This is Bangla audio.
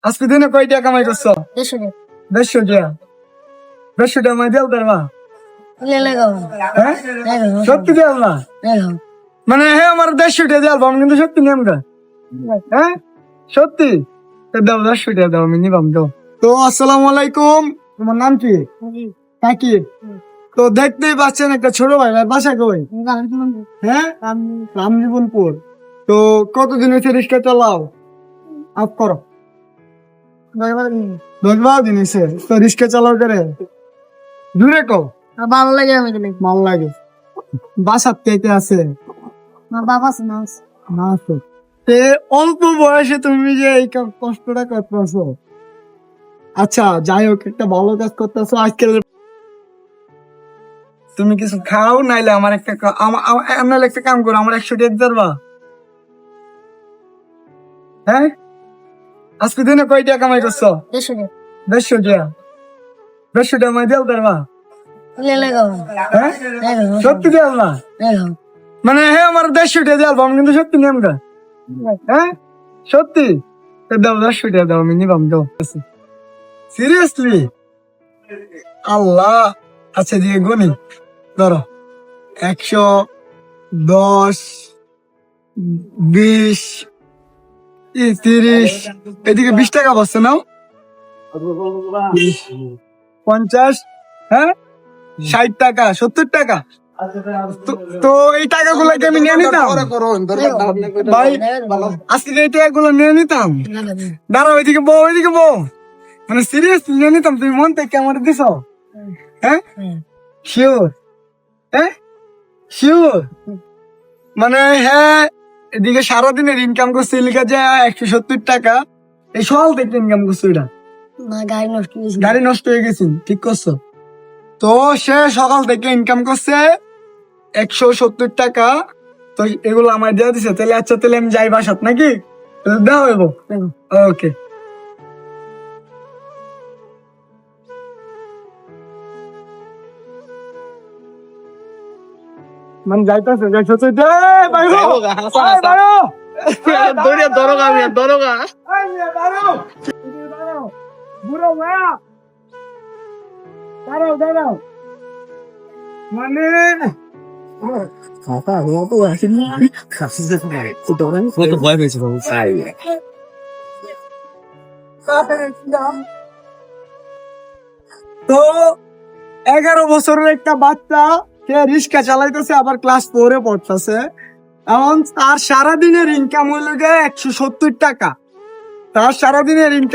আজকে দিনে কয় টাকা কামাই করছো? 150 টাকা। 150 টাকা মাই দেও তারবা? হ্যাঁ সত্যি দেও না মানে হ্যাঁ আমার 150 টাকা দেওয়া আমি কিন্তু সত্যি নিয়ম গা। হ্যাঁ সত্যি দাও 150 টাকা দাও আমি নিবাম দাও। তো আসসালামু আলাইকুম, তোমার নাম কি? কাকি। তো দেখতেই পাচ্ছেন একটা ছোট ভাই, বাসা কই? হ্যাঁ রামজীবনপুর। তো কতদিন হয়েছে রিক্সা চালাও? আপ করো 10-12 দিন হয়েছে। তো রিক্সা চালাও করে দূরে কও ভালো লাগে আমি ভাল লাগে। বাসার কে আছে? বাবা না তো তে অল্প বয়সে তুমি যে এই কষ্টটা করতেছো। আচ্ছা যাই হোক, একটা ভালো কাজ করতেছো আজকাল। তুমি কিছু খাও নাইলে আমার একটা নাইলে একটা কাম করো, আমার 100 টাকা দিবা। হ্যাঁ আজকে দিনে কয় টাকা কামাই করছো? 150 টাকা। 150 টাকা মাই দেও তারবা? হ্যাঁ সত্যি দেও না মানে হ্যাঁ আমার 150 টাকা দেওয়া আমি কিন্তু সত্যি নিয়ম গা। হ্যাঁ সত্যি দাও 150 টাকা দাও আমি নিবাম দাও। সিরিয়াসলি আল্লাহ। আচ্ছা দিয়ে গুনি ধরো 100, 10, 20, 30, এদিকে 20 টাকা বসছে নাও। 50, হ্যাঁ 60 টাকা, 70 টাকা। তো এই টাকাগুলোকে আমি নিয়ে নিতাম ভাই, আজকে এই টাকাগুলো নিয়ে নিতাম। দাঁড়াও ওইদিকে বউ, ওইদিকে বউ, মানে সিরিয়াস নিয়ে নিতাম। তুমি মন থেকে আমার দিছ? হ্যাঁ শিওর? হ্যাঁ শিওর মানে হ্যাঁ। এদিকে সারাদিনের ইনকাম করছে লিখা যায় 170 টাকা। এই সকাল থেকে ইনকাম করছো এটা? গাড়ি নষ্ট হয়ে গেছে, ঠিক করছো। তো সে সকাল থেকে ইনকাম করছে 170 টাকা। তো এগুলো আমার দেওয়া দিছে। তাহলে আচ্ছা তাহলে আমি যাই বাসাত নাকি? দেওয়া হইব। ওকে মানে যাইতাছে 170 বাইরো বাইরো দরগা মিয়া দরগা বাইরো বুড়ো ভাইয়া দাঁড়াও দাঁড়াও মানে ভয় পেয়েছে বাবু। তো 11 বছরের একটা বাচ্চা, সে রিক্সা চালাইতেছে, আবার ক্লাস 4-এ পড়তেছে। এখন তার সারাদিনের ইনকাম হইল 170 টাকা। তার সারাদিনের ইনকাম